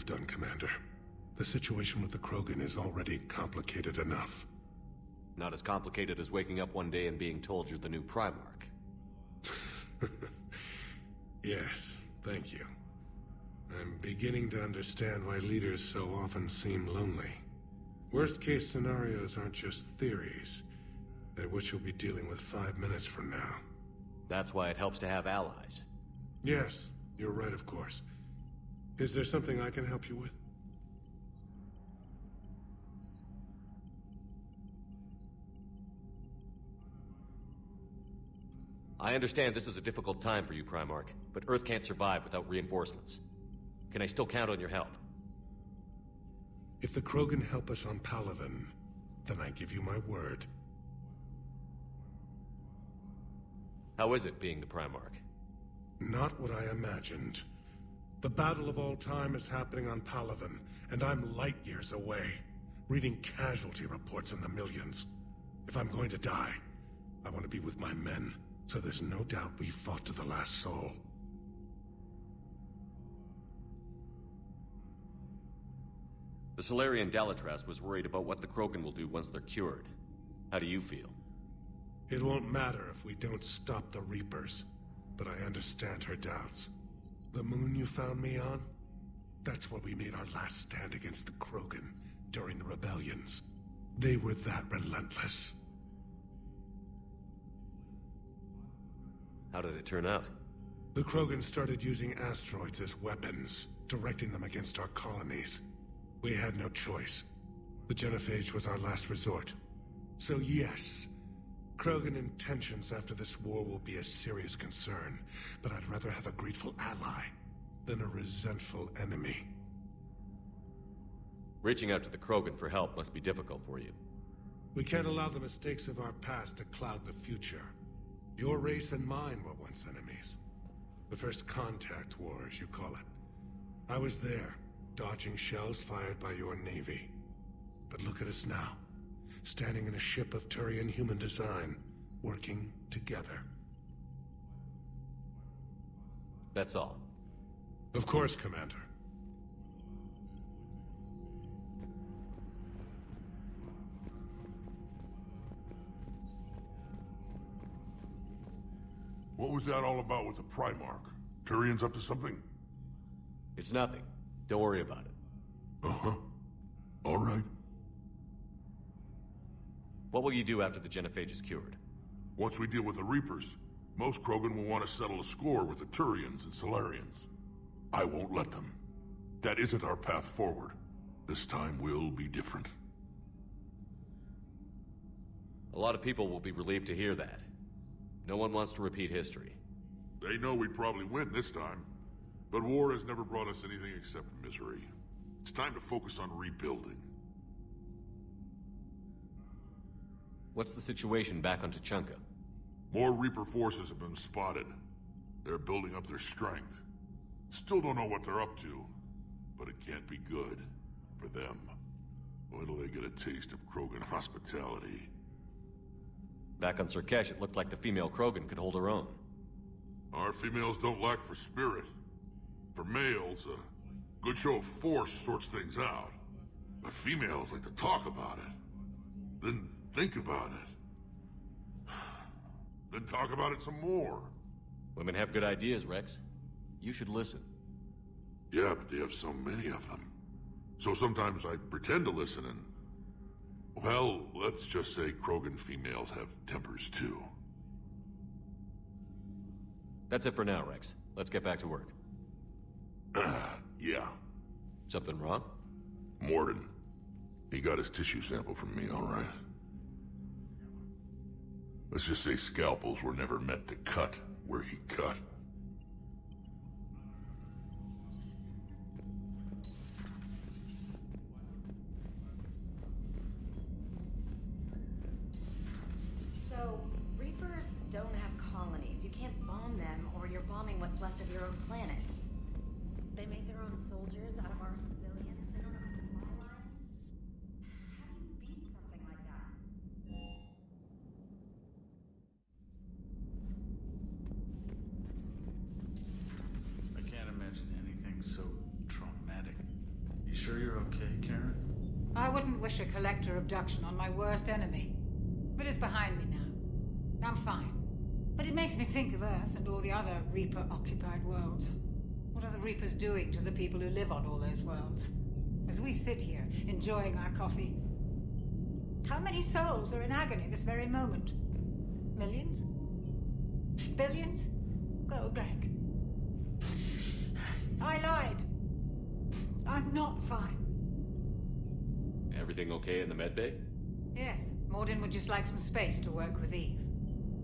have done, Commander. The situation with the Krogan is already complicated enough. Not as complicated as waking up one day and being told you're the new Primarch. Yes, thank you. I'm beginning to understand why leaders so often seem lonely. Worst-case scenarios aren't just theories. They're what you'll be dealing with 5 minutes from now. That's why it helps to have allies. Yes, you're right, of course. Is there something I can help you with? I understand this is a difficult time for you, Primarch, but Earth can't survive without reinforcements. Can I still count on your help? If the Krogan help us on Palaven, then I give you my word. How is it being the Primarch? Not what I imagined. The battle of all time is happening on Palaven, and I'm light years away, reading casualty reports in the millions. If I'm going to die, I want to be with my men, so there's no doubt we fought to the last soul. The Solarian Dalatrast was worried about what the Krogan will do once they're cured. How do you feel? It won't matter if we don't stop the Reapers, but I understand her doubts. The moon you found me on? That's where we made our last stand against the Krogan during the rebellions. They were that relentless. How did it turn out? The Krogan started using asteroids as weapons, directing them against our colonies. We had no choice. The genophage was our last resort. So yes, Krogan intentions after this war will be a serious concern, but I'd rather have a grateful ally than a resentful enemy. Reaching out to the Krogan for help must be difficult for you. We can't allow the mistakes of our past to cloud the future. Your race and mine were once enemies. The first contact war, as you call it. I was there, dodging shells fired by your navy. But look at us now, standing in a ship of Turian human design, working together. That's all. Of course, Commander. What was that all about with the Primarch? Turian's up to something? It's nothing. Don't worry about it. Uh-huh. All right. What will you do after the genophage is cured? Once we deal with the Reapers, most Krogan will want to settle a score with the Turians and Solarians. I won't let them. That isn't our path forward. This time will be different. A lot of people will be relieved to hear that. No one wants to repeat history. They know we probably win this time. But war has never brought us anything except misery. It's time to focus on rebuilding. What's the situation back on Tuchanka? More Reaper forces have been spotted. They're building up their strength. Still don't know what they're up to, but it can't be good for them. Wait till they get a taste of Krogan hospitality. Back on Surkesh, it looked like the female Krogan could hold her own. Our females don't lack for spirit. For males, a good show of force sorts things out. But females like to talk about it. Then think about it. Then talk about it some more. Women have good ideas, Rex. You should listen. Yeah, but they have so many of them. So sometimes I pretend to listen and... Well, let's just say Krogan females have tempers too. That's it for now, Rex. Let's get back to work. Yeah. Something wrong? Morden. He got his tissue sample from me, all right. Let's just say scalpels were never meant to cut where he cut. So, Reapers don't have colonies. You can't bomb them, or you're bombing what's left of your own planet. They make their own soldiers out of our civilians. They don't have a supply line. How do you beat something like that? wouldn't wish a collector abduction on my worst enemy. But it's behind me now. I'm fine. But it makes me think of Earth and all the other Reaper-occupied worlds. What are the Reapers doing to the people who live on all those worlds? As we sit here, enjoying our coffee. How many souls are in agony this very moment? Millions? Billions? Go, Greg. I lied. I'm not fine. Everything okay in the medbay? Yes, Mordin would just like some space to work with Eve.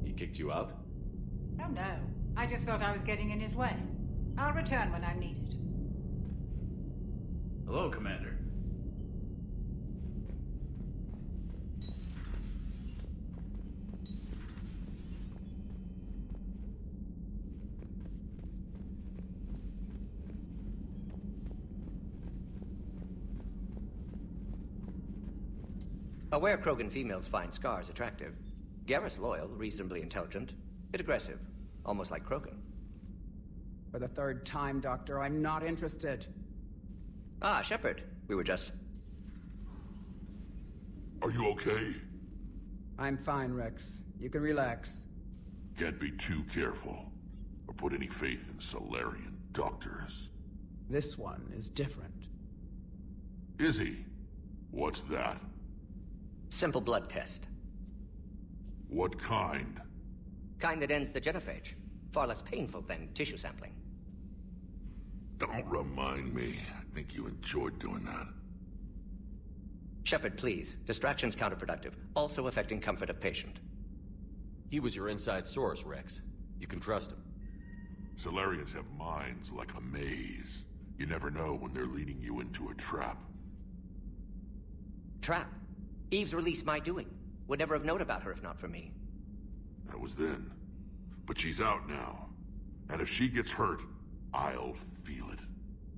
He kicked you out? Oh no, I just felt I was getting in his way. I'll return when I'm needed. Hello, Commander. Aware Krogan females find scars attractive. Garrus loyal, reasonably intelligent, bit aggressive, almost like Krogan. For the third time, Doctor, I'm not interested. Ah, Shepard. We were just... Are you okay? I'm fine, Rex. You can relax. Can't be too careful, or put any faith in Solarian doctors. This one is different. Is he? What's that? Simple blood test. What kind? Kind that ends the genophage. Far less painful than tissue sampling. Don't remind me. I think you enjoyed doing that. Shepard, please. Distraction's counterproductive, also affecting comfort of patient. He was your inside source, Rex. You can trust him. Solarians have minds like a maze. You never know when they're leading you into a trap. Trap. Eve's release my doing. Would never have known about her if not for me. That was then. But she's out now. And if she gets hurt, I'll feel it.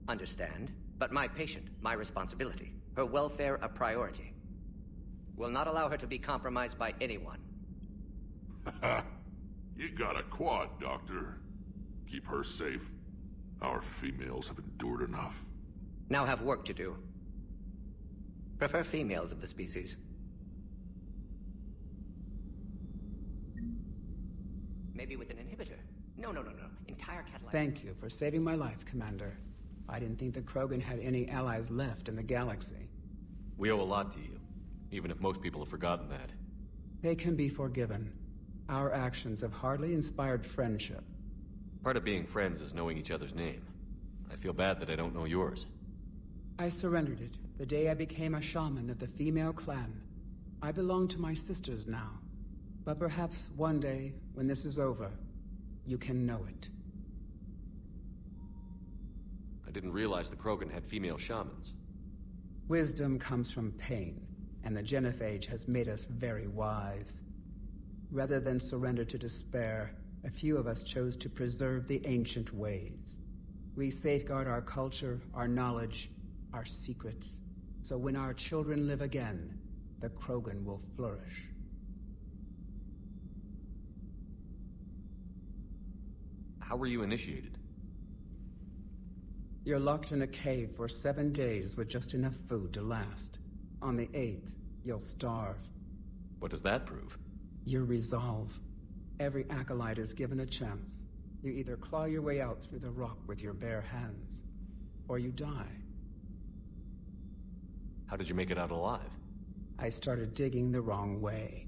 Understand. But my patient, my responsibility. Her welfare a priority. Will not allow her to be compromised by anyone. You got a quad, Doctor. Keep her safe. Our females have endured enough. Now have work to do. Prefer females of the species. Maybe with an inhibitor. No. Entire catalytic. Thank you for saving my life, Commander. I didn't think the Krogan had any allies left in the galaxy. We owe a lot to you, even if most people have forgotten that. They can be forgiven. Our actions have hardly inspired friendship. Part of being friends is knowing each other's name. I feel bad that I don't know yours. I surrendered it the day I became a shaman of the female clan. I belong to my sisters now. But perhaps one day, when this is over, you can know it. I didn't realize the Krogan had female shamans. Wisdom comes from pain, and the genophage has made us very wise. Rather than surrender to despair, a few of us chose to preserve the ancient ways. We safeguard our culture, our knowledge, our secrets, so when our children live again, the Krogan will flourish. How were you initiated? You're locked in a cave for 7 days with just enough food to last. On the 8th, you'll starve. What does that prove? Your resolve. Every acolyte is given a chance. You either claw your way out through the rock with your bare hands, or you die. How did you make it out alive? I started digging the wrong way.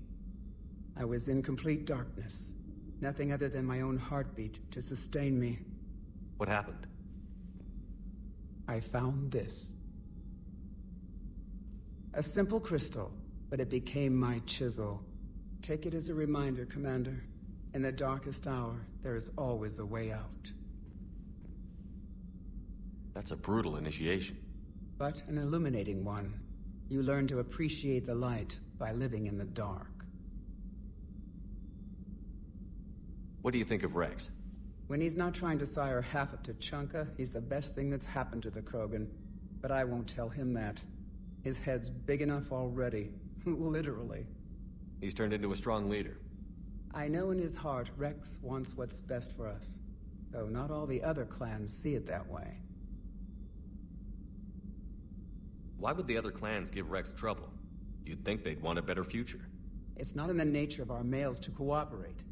I was in complete darkness. Nothing other than my own heartbeat to sustain me. What happened? I found this. A simple crystal, but it became my chisel. Take it as a reminder, Commander. In the darkest hour, there is always a way out. That's a brutal initiation. But an illuminating one. You learn to appreciate the light by living in the dark. What do you think of Rex? When he's not trying to sire half of Tuchanka, he's the best thing that's happened to the Krogan. But I won't tell him that. His head's big enough already. Literally. He's turned into a strong leader. I know in his heart Rex wants what's best for us. Though not all the other clans see it that way. Why would the other clans give Rex trouble? You'd think they'd want a better future. It's not in the nature of our males to cooperate.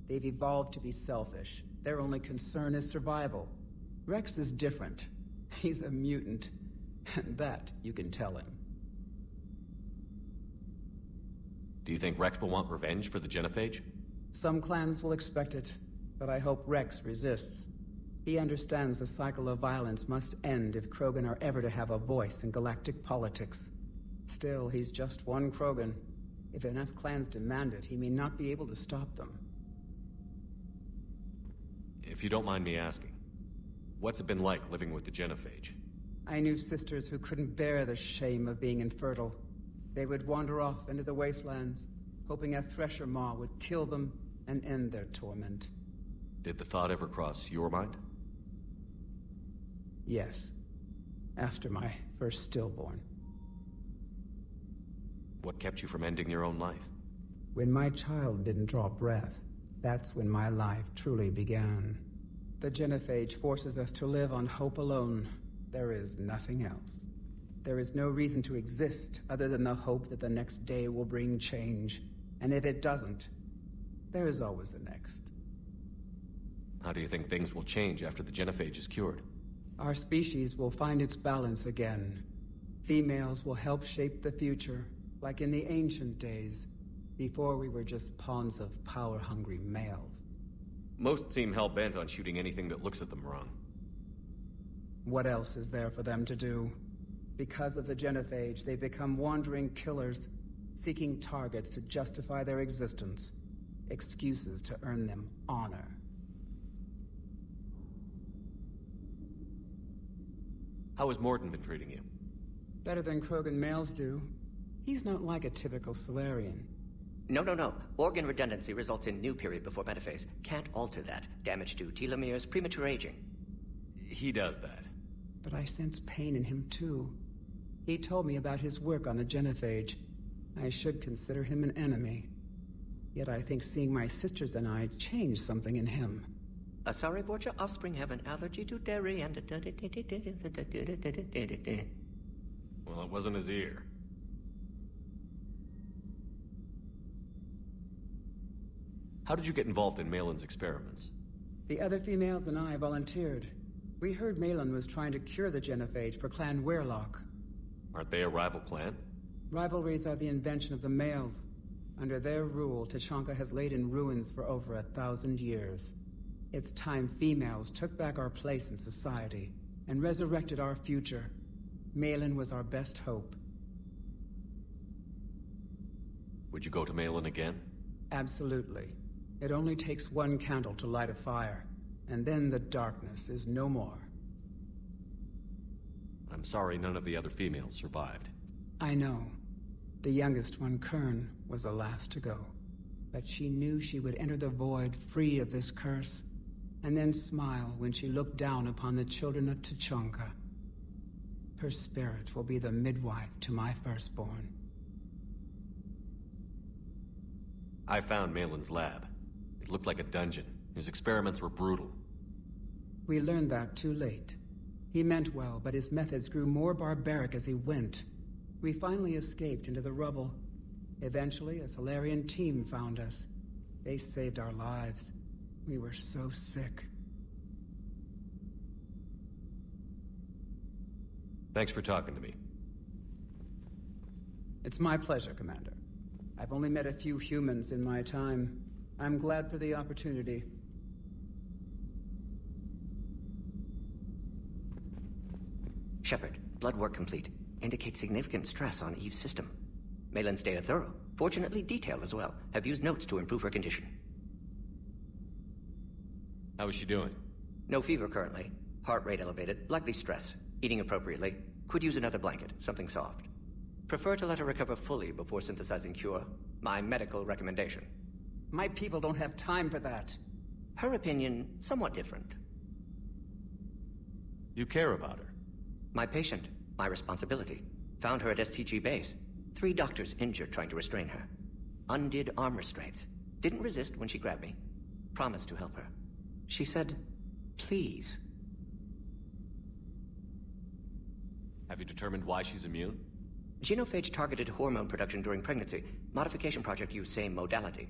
They've evolved to be selfish. Their only concern is survival. Rex is different. He's a mutant. And that you can tell him. Do you think Rex will want revenge for the genophage? Some clans will expect it, but I hope Rex resists. He understands the cycle of violence must end if Krogan are ever to have a voice in galactic politics. Still, he's just one Krogan. If enough clans demand it, he may not be able to stop them. If you don't mind me asking, what's it been like living with the genophage? I knew sisters who couldn't bear the shame of being infertile. They would wander off into the wastelands, hoping a thresher maw would kill them and end their torment. Did the thought ever cross your mind? Yes. After my first stillborn. What kept you from ending your own life? When my child didn't draw breath, that's when my life truly began. The genophage forces us to live on hope alone. There is nothing else. There is no reason to exist other than the hope that the next day will bring change. And if it doesn't, there is always the next. How do you think things will change after the genophage is cured? Our species will find its balance again. Females will help shape the future, like in the ancient days, before we were just pawns of power-hungry males. Most seem hell-bent on shooting anything that looks at them wrong. What else is there for them to do? Because of the genophage, they become wandering killers, seeking targets to justify their existence, excuses to earn them honor. How has Morden been treating you? Better than Krogan males do. He's not like a typical Solarian. No. Organ redundancy results in new period before metaphase. Can't alter that. Damage to telomeres, premature aging. He does that. But I sense pain in him too. He told me about his work on the genophage. I should consider him an enemy. Yet I think seeing my sisters and I changed something in him. Asari Borgia offspring have an allergy to dairy and... Well, it wasn't his ear. How did you get involved in Malin's experiments? The other females and I volunteered. We heard Malin was trying to cure the genophage for Clan Werelock. Aren't they a rival clan? Rivalries are the invention of the males. Under their rule, Tuchanka has laid in ruins for over 1,000 years. It's time females took back our place in society and resurrected our future. Malin was our best hope. Would you go to Malin again? Absolutely. It only takes one candle to light a fire, and then the darkness is no more. I'm sorry none of the other females survived. I know. The youngest one, Kern, was the last to go. But she knew she would enter the void free of this curse, and then smile when she looked down upon the children of Tuchanka. Her spirit will be the midwife to my firstborn. I found Malin's lab. It looked like a dungeon. His experiments were brutal. We learned that too late. He meant well, but his methods grew more barbaric as he went. We finally escaped into the rubble. Eventually, a Solarian team found us. They saved our lives. We were so sick. Thanks for talking to me. It's my pleasure, Commander. I've only met a few humans in my time. I'm glad for the opportunity. Shepard, blood work complete. Indicates significant stress on Eve's system. Malin's data thorough. Fortunately detailed as well. Have used notes to improve her condition. How is she doing? No fever currently. Heart rate elevated. Likely stress. Eating appropriately. Could use another blanket. Something soft. Prefer to let her recover fully before synthesizing cure. My medical recommendation. My people don't have time for that. Her opinion, somewhat different. You care about her. My patient. My responsibility. Found her at STG base. 3 doctors injured trying to restrain her. Undid arm restraints. Didn't resist when she grabbed me. Promised to help her. She said, please. Have you determined why she's immune? Genophage targeted hormone production during pregnancy. Modification project used same modality.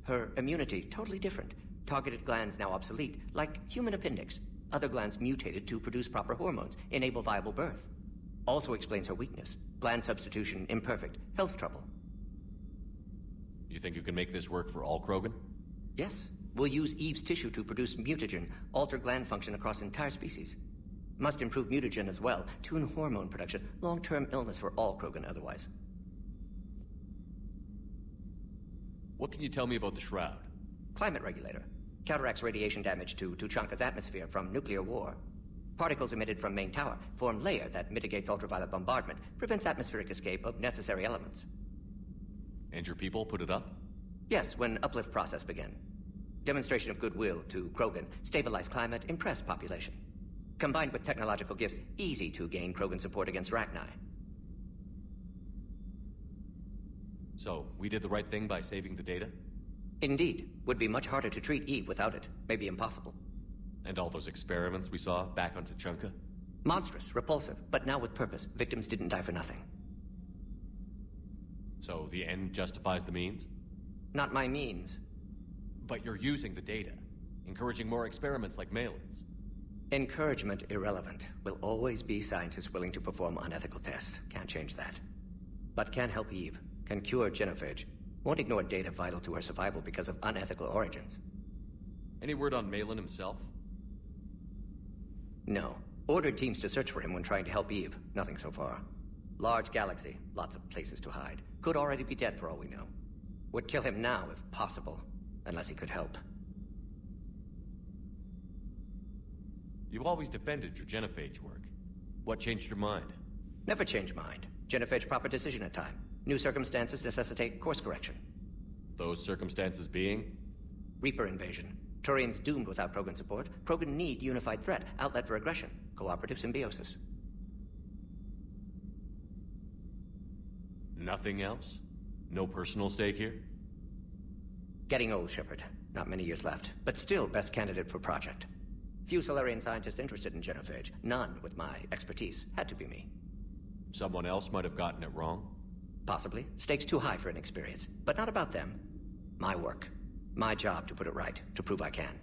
Her immunity, totally different. Targeted glands now obsolete, like human appendix. Other glands mutated to produce proper hormones, enable viable birth. Also explains her weakness. Gland substitution imperfect. Health trouble. You think you can make this work for all Krogan? Yes. We'll use Eve's tissue to produce mutagen, alter gland function across entire species. Must improve mutagen as well, tune hormone production, long-term illness for all Krogan otherwise. What can you tell me about the Shroud? Climate regulator. Counteracts radiation damage to Tuchanka's atmosphere from nuclear war. Particles emitted from main tower form layer that mitigates ultraviolet bombardment, prevents atmospheric escape of necessary elements. And your people put it up? Yes, when uplift process began. Demonstration of goodwill to Krogan, stabilize climate, impress population. Combined with technological gifts, easy to gain Krogan support against Rachni. So, we did the right thing by saving the data? Indeed. Would be much harder to treat Eve without it. Maybe impossible. And all those experiments we saw back on Tuchanka? Monstrous, repulsive, but now with purpose. Victims didn't die for nothing. So, the end justifies the means? Not my means. But you're using the data, encouraging more experiments like Malin's. Encouragement irrelevant. Will always be scientists willing to perform unethical tests. Can't change that. But can help Eve. Can cure genophage. Won't ignore data vital to her survival because of unethical origins. Any word on Malin himself? No. Ordered teams to search for him when trying to help Eve. Nothing so far. Large galaxy. Lots of places to hide. Could already be dead for all we know. Would kill him now if possible. Unless he could help. You've always defended your genophage work. What changed your mind? Never change mind. Genophage proper decision at time. New circumstances necessitate course correction. Those circumstances being? Reaper invasion. Turians doomed without Krogan support. Krogan need unified threat, outlet for aggression. Cooperative symbiosis. Nothing else? No personal stake here? Getting old, Shepard. Not many years left, but still best candidate for project. Few Solarian scientists interested in genophage. None with my expertise. Had to be me. Someone else might have gotten it wrong? Possibly. Stakes too high for inexperience. But not about them. My work. My job to put it right. To prove I can.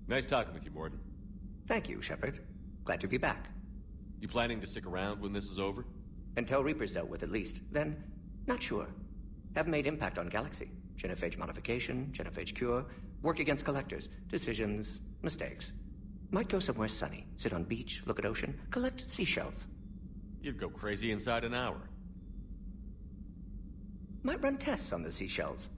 Nice talking with you, Morden. Thank you, Shepard. Glad to be back. You planning to stick around when this is over? Until Reaper's dealt with, at least. Then, not sure. Have made impact on Galaxy. Genophage modification, genophage cure, work against collectors, decisions, mistakes. Might go somewhere sunny, sit on beach, look at ocean, collect seashells. You'd go crazy inside an hour. Might run tests on the seashells.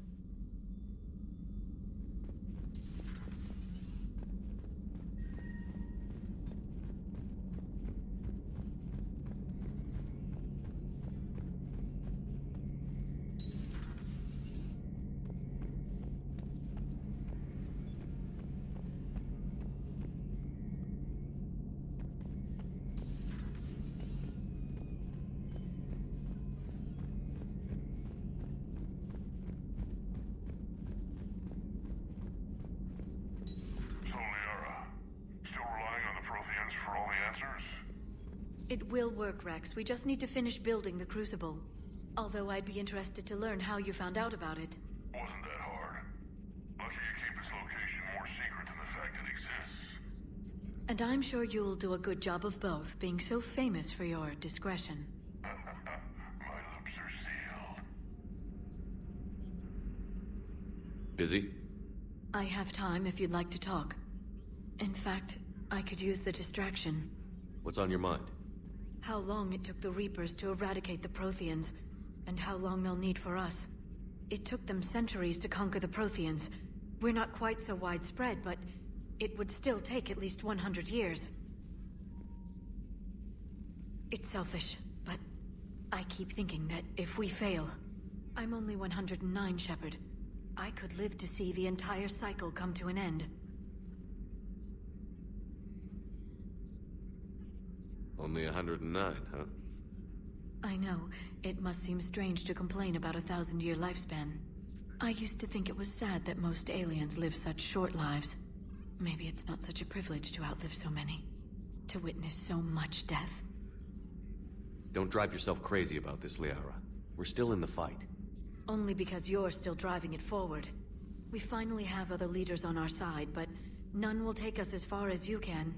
It will work, Rex. We just need to finish building the Crucible. Although I'd be interested to learn how you found out about it. Wasn't that hard. Lucky you keep its location more secret than the fact it exists. And I'm sure you'll do a good job of both, being so famous for your discretion. My lips are sealed. Busy? I have time if you'd like to talk. In fact, I could use the distraction. What's on your mind? How long it took the Reapers to eradicate the Protheans, and how long they'll need for us. It took them centuries to conquer the Protheans. We're not quite so widespread, but it would still take at least 100 years. It's selfish, but I keep thinking that if we fail... I'm only 109, Shepard. I could live to see the entire cycle come to an end. Only 109, huh? I know. It must seem strange to complain about a 1,000-year lifespan. I used to think it was sad that most aliens live such short lives. Maybe it's not such a privilege to outlive so many. To witness so much death. Don't drive yourself crazy about this, Liara. We're still in the fight. Only because you're still driving it forward. We finally have other leaders on our side, but none will take us as far as you can.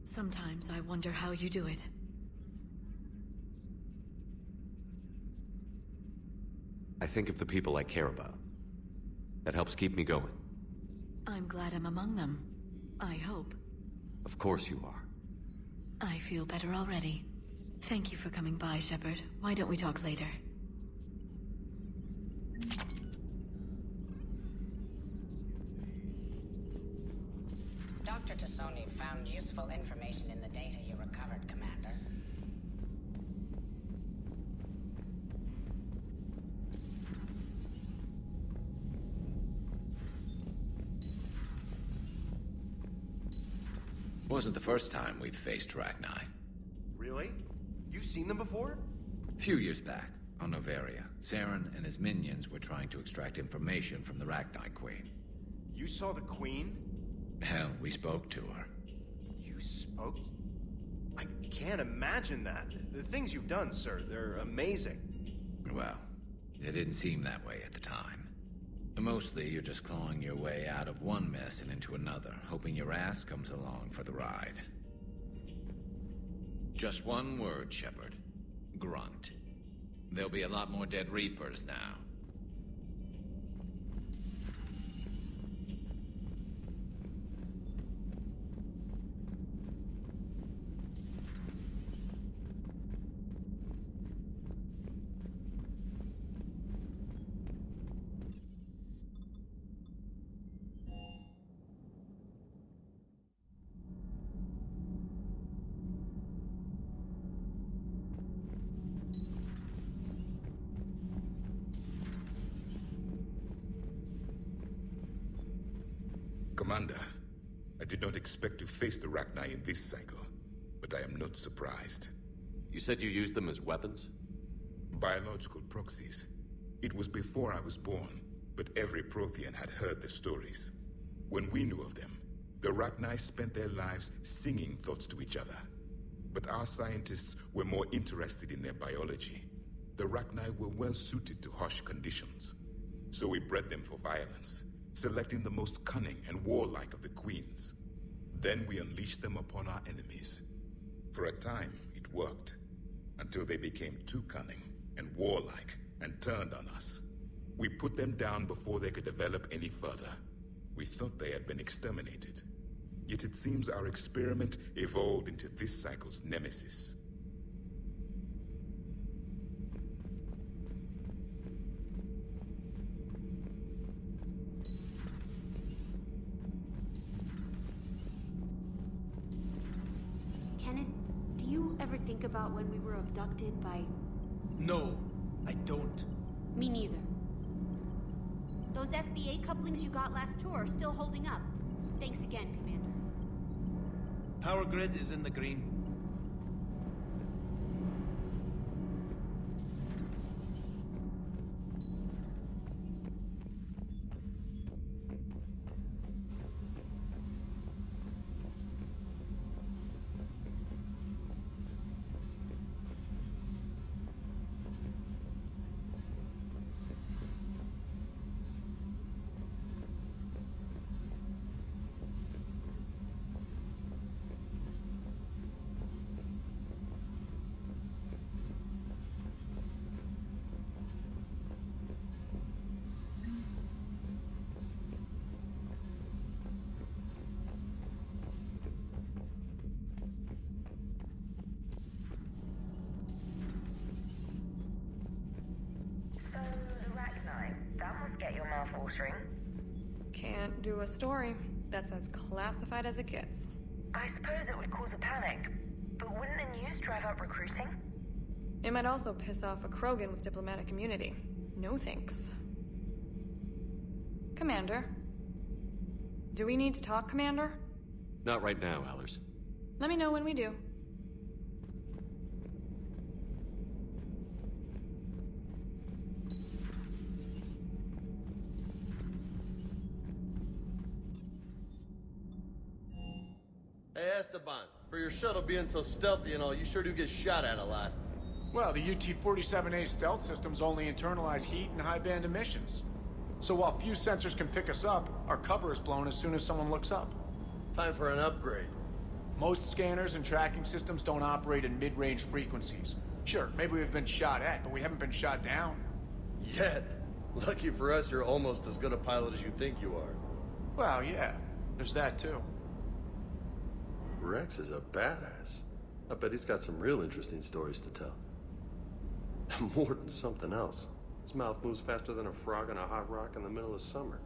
Sometimes I wonder how you do it. I think of the people I care about. That helps keep me going. I'm glad I'm among them. I hope. Of course you are. I feel better already. Thank you for coming by, Shepard. Why don't we talk later? Dr. Tassoni found useful information in the data you recovered, Commander. Wasn't the first time we've faced Rachni. Really? You've seen them before? A few years back, on Novaria, Saren and his minions were trying to extract information from the Rachni Queen. You saw the Queen? Hell, we spoke to her. You spoke? I can't imagine that. The things you've done, sir, they're amazing. Well, it didn't seem that way at the time. Mostly, you're just clawing your way out of one mess and into another, hoping your ass comes along for the ride. Just one word, Shepard. Grunt. There'll be a lot more dead Reapers now. Commander, I did not expect to face the Rachni in this cycle, but I am not surprised. You said you used them as weapons? Biological proxies. It was before I was born, but every Prothean had heard the stories. When we knew of them, the Rachni spent their lives singing thoughts to each other. But our scientists were more interested in their biology. The Rachni were well suited to harsh conditions. So we bred them for violence, selecting the most cunning and warlike of the queens. Then we unleashed them upon our enemies. For a time, it worked, until they became too cunning and warlike and turned on us. We put them down before they could develop any further. We thought they had been exterminated. Yet it seems our experiment evolved into this cycle's nemesis. Kenneth, do you ever think about when we were abducted by... No, I don't. Me neither. Those FBA couplings you got last tour are still holding up. Thanks again, Commander. Power grid is in the green. Get your mouth watering. Can't do a story. That's as classified as it gets. I suppose it would cause a panic, but wouldn't the news drive up recruiting? It might also piss off a Krogan with diplomatic immunity. No thanks. Commander? Do we need to talk, Commander? Not right now, Allers. Let me know when we do. Hey, Esteban. For your shuttle being so stealthy and all, you sure do get shot at a lot. Well, the UT-47A stealth systems only internalize heat and high-band emissions. So while few sensors can pick us up, our cover is blown as soon as someone looks up. Time for an upgrade. Most scanners and tracking systems don't operate in mid-range frequencies. Sure, maybe we've been shot at, but we haven't been shot down. Yet. Lucky for us, you're almost as good a pilot as you think you are. Well, yeah. There's that, too. Rex is a badass. I bet he's got some real interesting stories to tell. More than something else. His mouth moves faster than a frog on a hot rock in the middle of summer.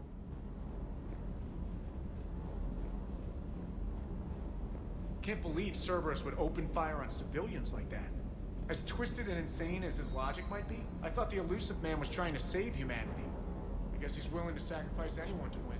Can't believe Cerberus would open fire on civilians like that. As twisted and insane as his logic might be, I thought the elusive man was trying to save humanity. I guess he's willing to sacrifice anyone to win.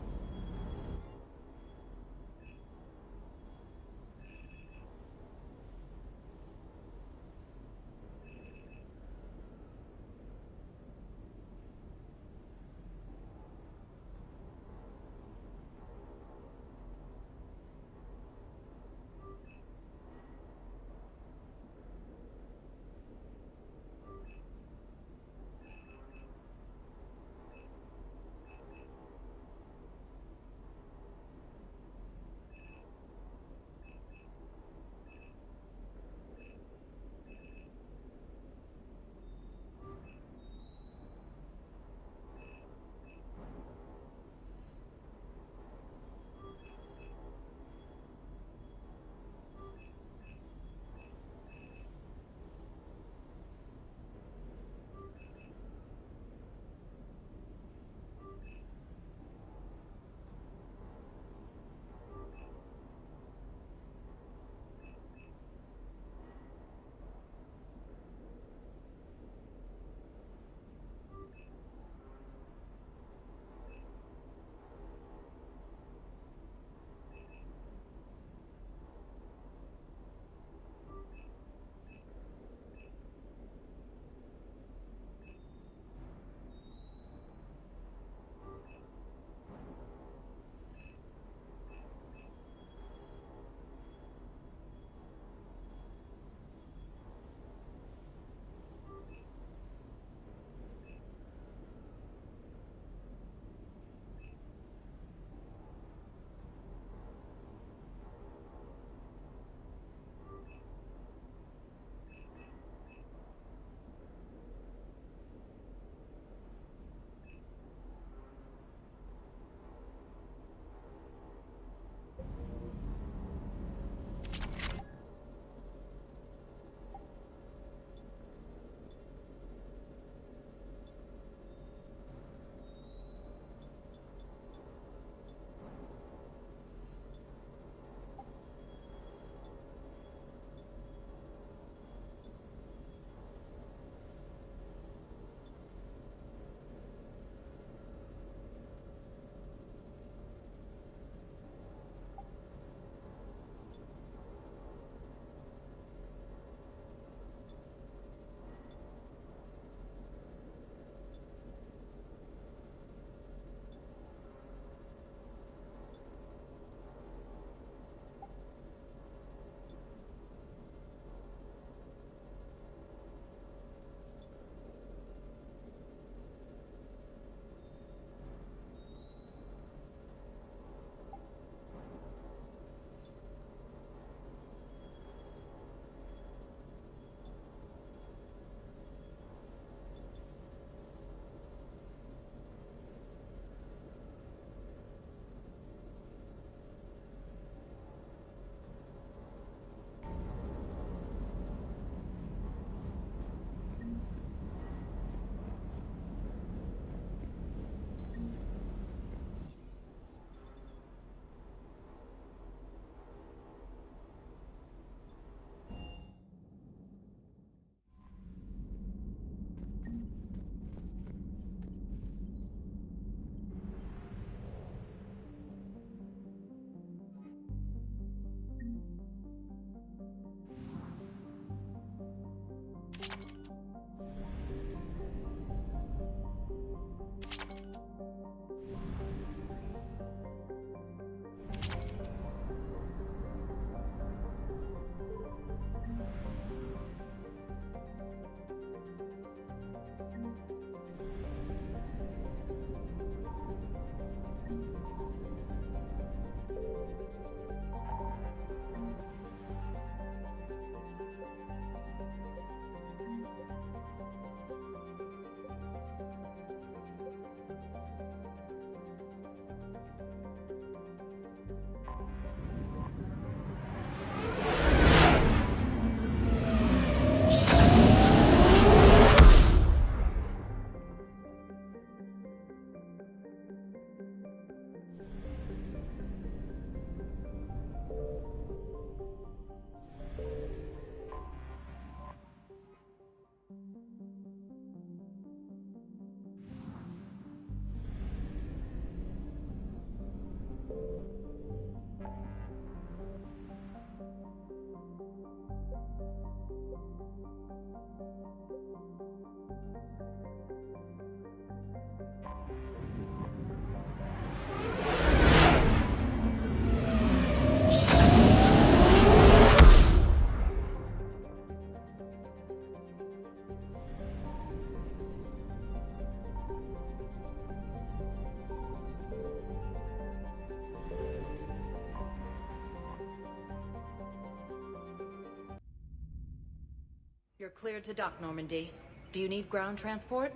cleared to dock, Normandy. Do you need ground transport?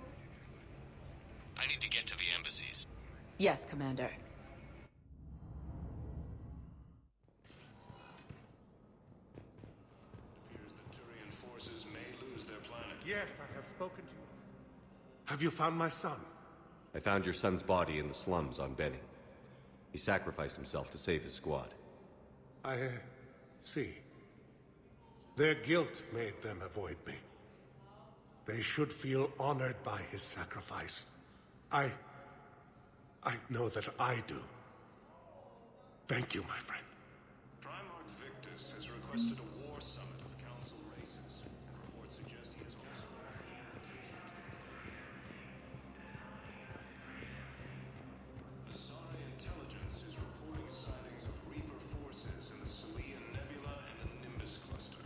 I need to get to the embassies. Yes, Commander. Yes, I have spoken to you. Have you found my son? I found your son's body in the slums on Benning. He sacrificed himself to save his squad. I see. Their guilt made them avoid me. They should feel honored by his sacrifice. I know that I do. Thank you, my friend. Primarch Victus has requested a war summit of Council races. Reports suggest he has also offered an invitation to the Asari intelligence is reporting sightings of Reaper forces in the Salian Nebula and the Nimbus cluster.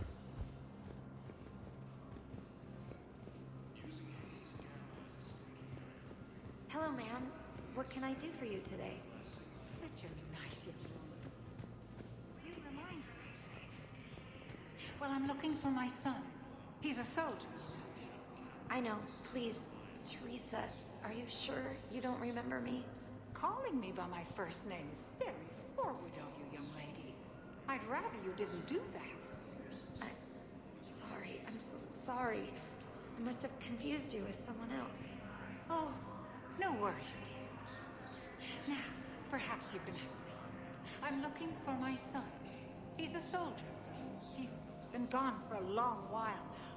Using haze gamma. Hello, ma'am. What can I do for you today? Such a nice young woman. You remind me. Well, I'm looking for my son. He's a soldier. I know. Please, Teresa, are you sure you don't remember me? Calling me by my first name is very forward of you, young lady. I'd rather you didn't do that. Sorry. I'm so sorry. I must have confused you with someone else. Oh, no worries, dear. Now, perhaps you can help me. I'm looking for my son. He's a soldier. He's been gone for a long while now.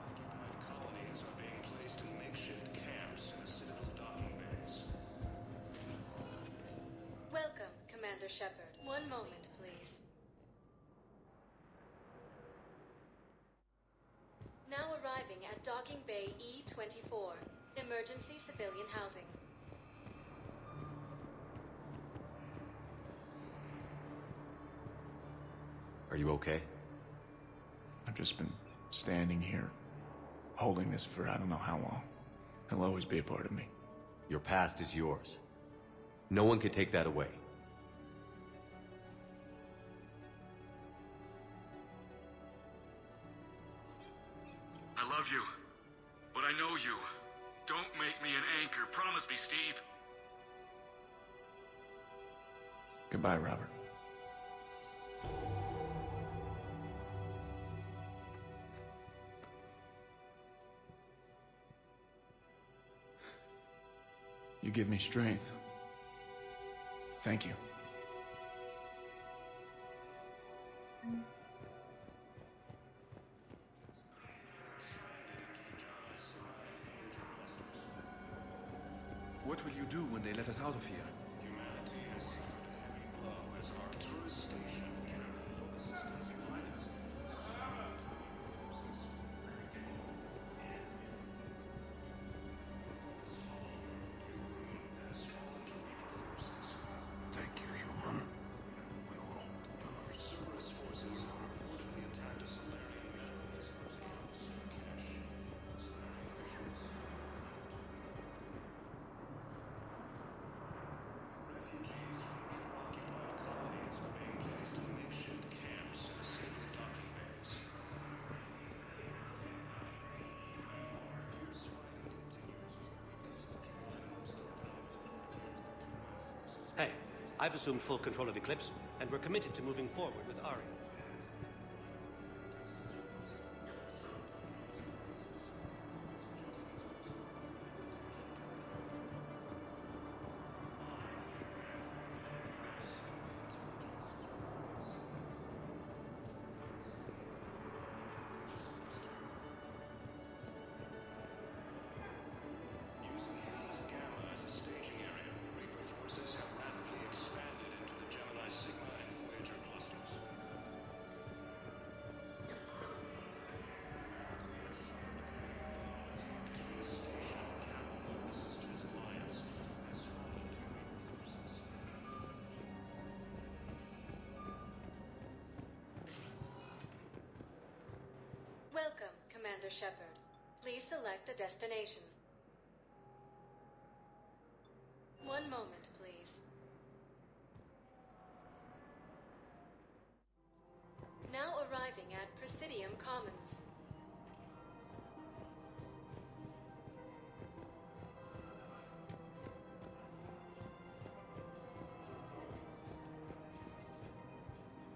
Occupied colonies are being placed in makeshift camps in the Citadel docking bays. Welcome, Commander Shepard. One moment, please. Now arriving at Docking Bay E-24, Emergency Civilian Housing. Are you okay? I've just been standing here, holding this for I don't know how long. It'll always be a part of me. Your past is yours. No one can take that away. I love you, but I know you. Don't make me an anchor. Promise me, Steve. Goodbye, Robert. You give me strength. Thank you. What will you do when they let us out of here? Humanity has suffered a heavy blow as Arcturus station cannot hold the systems you find us. Thank you, human. We will hold the pillars. Cerberus forces have reportedly attacked a Solarian medical facility on Cache. Refugees from occupied colonies are being placed in makeshift camps in the Citadel docking bays. Fierce fighting continues as the weaklings occupy most of the Hey, I've assumed full control of Eclipse, and we're committed to moving forward with Aria. Using haze gamma as a staging area, Reaper forces have rapidly expanded into the Gemini Sigma and Voyager clusters. Station capital of the Systems Alliance has fallen to Reaper forces. Welcome, Commander Shepard. Please select a destination. One moment, please. Now arriving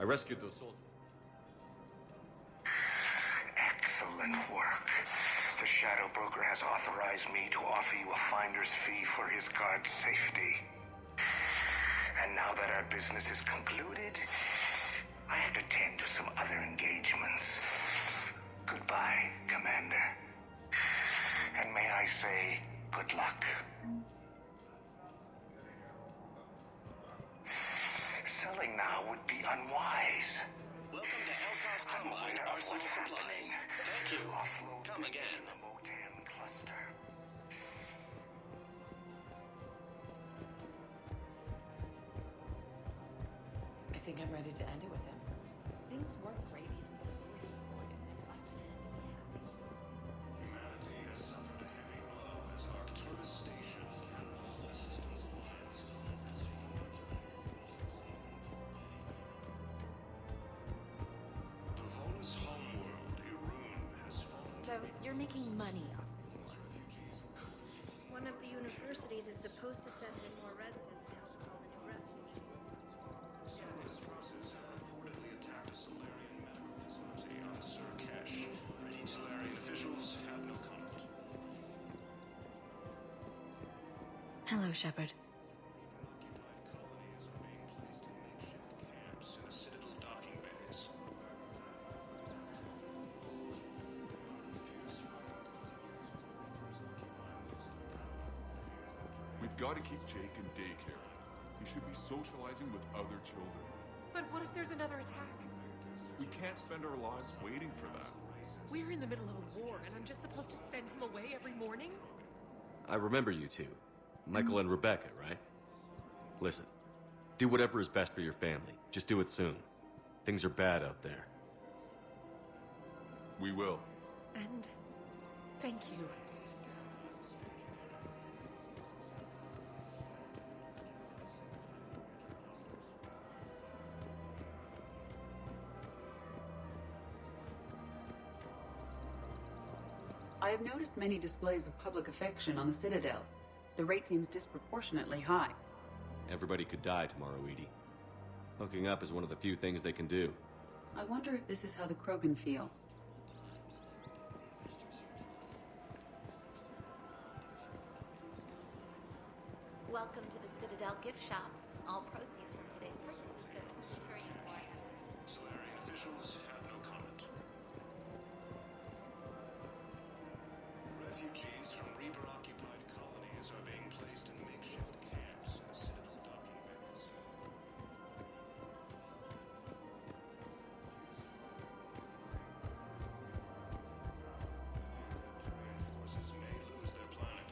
rescued those soldiers. Excellent work. The Shadow Broker has authorized me to offer you a finder's fee for his guard's safety. And now that our business is concluded, I have to tend to some other engagements. Goodbye, Commander. And may I say, good luck. Selling now would be unwise. Welcome to Elcos Combine Arsenal Supplies. Thank you. Come again. I think I'm ready to end it with him. Things weren't great even before he reported, and if I can end to be happy. Humanity has suffered a heavy blow as Arcturus Station and Alpha Systems Alliance. The Volus homeworld, Irun, has fallen. So, you're making money off this war. One of the universities is supposed to send in more residents to help call the new refuge. Separate forces have reportedly attacked a Solarian medical facility on Surkesh. Solarian officials have no comment. Hello, Shepard. Occupied colonies are being placed in makeshift camps in the Citadel docking bays. We've got to keep Jake in daycare. He should be socializing with other children. But what if there's another attack? We can't spend our lives waiting for that. We're in the middle of a war, and I'm just supposed to send him away every morning? I remember you two. Michael and Rebecca, right? Listen, do whatever is best for your family. Just do it soon. Things are bad out there. We will. And thank you. I have noticed many displays of public affection on the Citadel. The rate seems disproportionately high. Everybody could die tomorrow, Edie. Hooking up is one of the few things they can do. I wonder if this is how the Krogan feel. Welcome to the Citadel gift shop. All proceeds from today's purchases go to the Turian War. Solarian officials have no comment. Refugees from Reaper-occupied colonies are being placed in makeshift camps in the Citadel docking bays. Forces may lose their planet.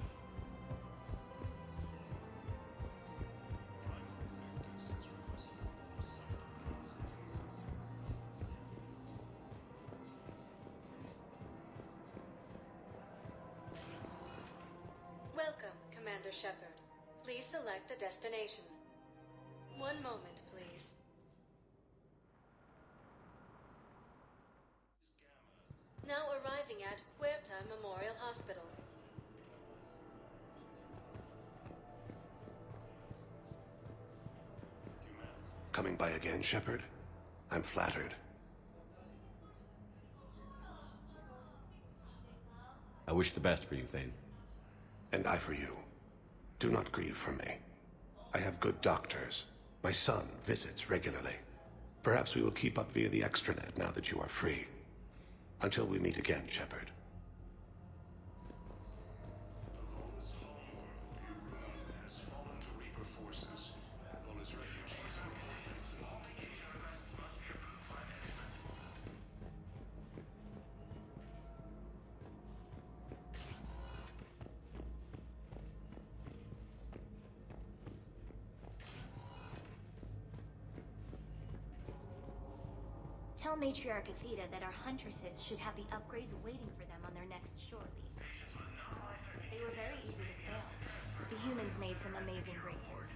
Welcome, Commander Shepard. Please select a destination. One moment, please. Now arriving at Huerta Memorial Hospital. Coming by again, Shepard? I'm flattered. I wish the best for you, Thane. And I for you. Do not grieve for me. I have good doctors. My son visits regularly. Perhaps we will keep up via the extranet now that you are free. Until we meet again, Shepard. Has fallen to Reaper forces. Volus refugees are Tell Matriarch Athena that our huntresses should have the upgrades waiting for them on their next shore leave. They were very easy to scale. The humans made some amazing breakthroughs.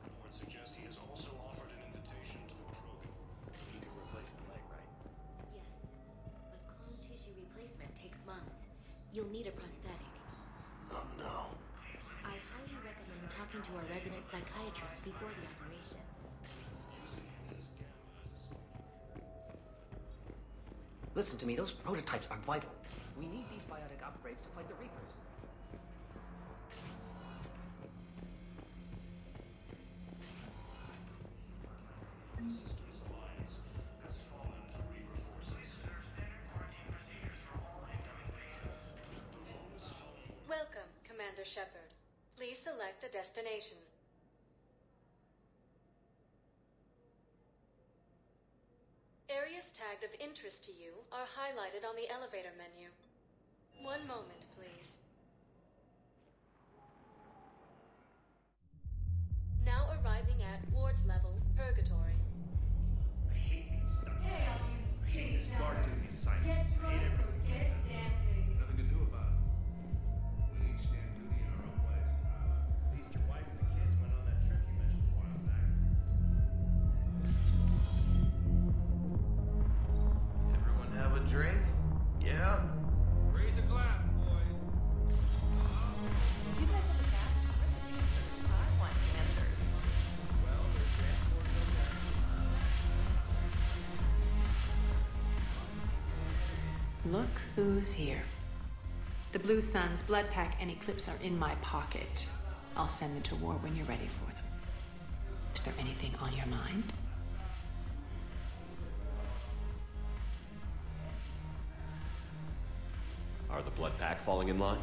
Reports suggest he has also offered an invitation to the Krogan. You can replace the leg, right? Yes, but clone tissue replacement takes months. You'll need a prosthetic. Oh no. psychiatrist before the operation. Listen to me, those prototypes are vital. We need these biotic upgrades to fight the Reapers. Welcome, Commander Shepard. Please select a destination. Areas tagged of interest to you are highlighted on the elevator menu. One moment, please. Now arriving at Ward's level, Purgatory. I hate being stuck. Hey, all you space Get drunk, get dancing. Nothing to do about it. We each stand duty in our own ways. At least your wife and the kids went on that trip you mentioned a while back. Everyone have a drink? Yeah? Raise a glass, boys. Do you guys have a task? I want answers. Well, there's transport over there. Look who's here. The Blue Suns, Blood Pack, and Eclipse are in my pocket. I'll send them to war when you're ready for them. Is there anything on your mind? Are the Blood Pack falling in line?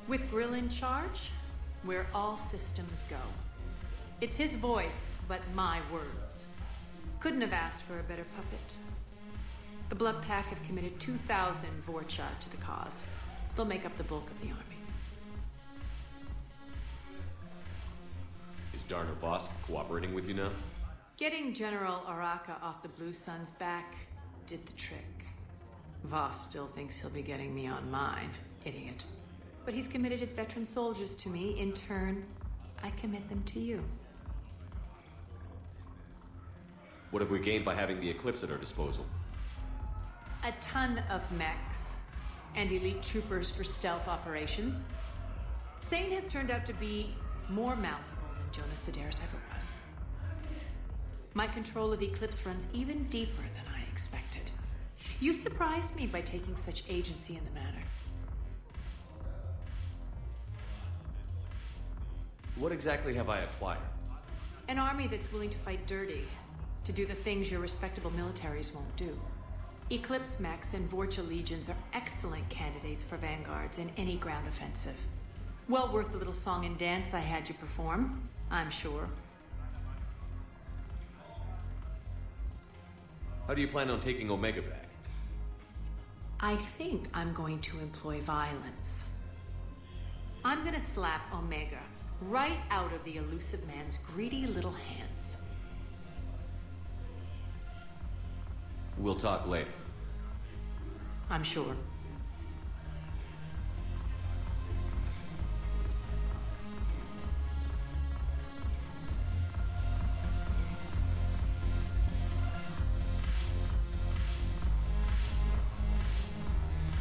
With Grill in charge, where all systems go. It's his voice, but my words. Couldn't have asked for a better puppet. The Blood Pack have committed 2,000 Vorcha to the cause. They'll make up the bulk of the army. Is Darner Boss cooperating with you now? Getting General Araka off the Blue Sun's back did the trick. Voss still thinks he'll be getting me on mine. Idiot. But he's committed his veteran soldiers to me. In turn, I commit them to you. What have we gained by having the Eclipse at our disposal? A ton of mechs and elite troopers for stealth operations. Sane has turned out to be more malleable than Jonas Sedaris ever was. My control of Eclipse runs even deeper than I expected. You surprised me by taking such agency in the matter. What exactly have I acquired? An army that's willing to fight dirty, to do the things your respectable militaries won't do. Eclipse mechs and Vorcha legions are excellent candidates for vanguards in any ground offensive. Well worth the little song and dance I had you perform, I'm sure. How do you plan on taking Omega back? I think I'm going to employ violence. I'm gonna slap Omega right out of the elusive man's greedy little hands. We'll talk later. I'm sure.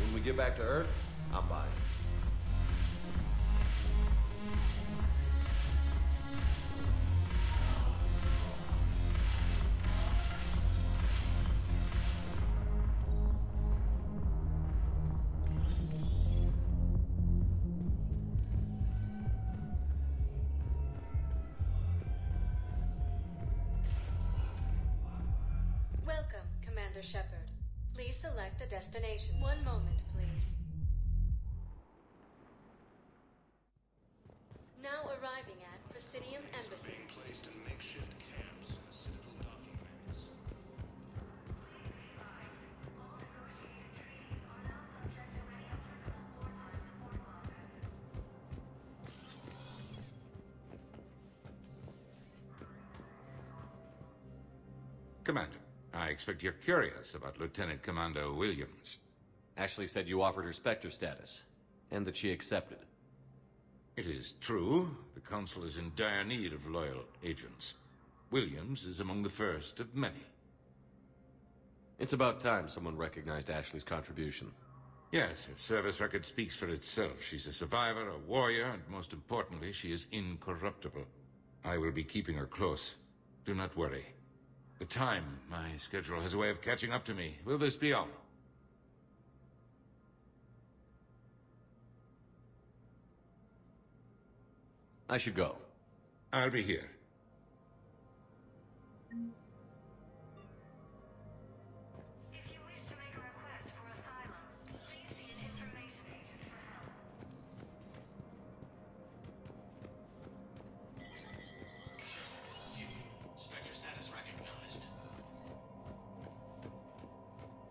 When we get back to Earth, I'm buying. Welcome, Commander Shepard. Please select a destination. One moment, please. Now arriving at Presidium Embassy. Being placed in makeshift camps in a Citadel docking bays. Commander, I expect you're curious about Lieutenant Commander Williams. Ashley said you offered her Spectre status, and that she accepted. It is true. The Council is in dire need of loyal agents. Williams is among the first of many. It's about time someone recognized Ashley's contribution. Yes, her service record speaks for itself. She's a survivor, a warrior, and most importantly, she is incorruptible. I will be keeping her close. Do not worry. The time, my schedule has a way of catching up to me. Will this be all? I should go. I'll be here. Spectre status recognized.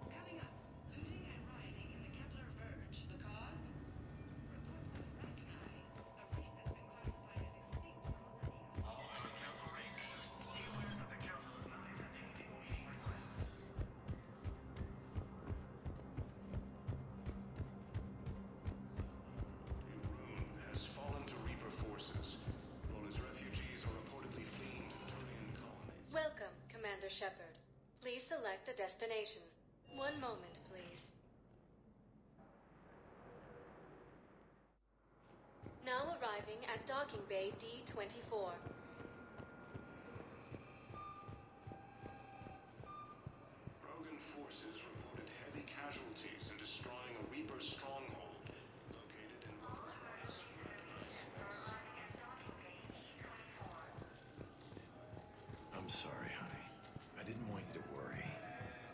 Coming up, looting and rioting in the Kepler Verge. The cause? Reports of Rachni, a race that's been classified as extinct for millennia. Council race. Be aware of the Council of Millie request. Has fallen to Reaper forces. All his refugees are reportedly fleeing to Turian colonies. Welcome, Commander Shepard. Please select a destination. One moment, please. Now arriving at Docking Bay D-24. Rogan forces reported heavy casualties in destroying a Reaper stronghold located in what was once recognized space. I'm sorry, honey. I didn't want you to worry.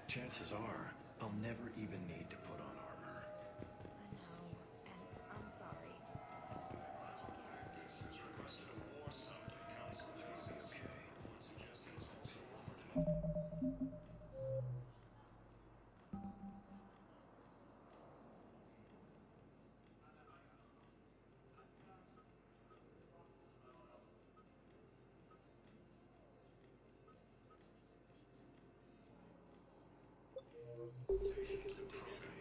Chances are, I'll never even need to put on armor. I know, and I'm sorry. This has requested a war sum to the Council It's gonna be okay. suggesting it's also offered an Take it to the program.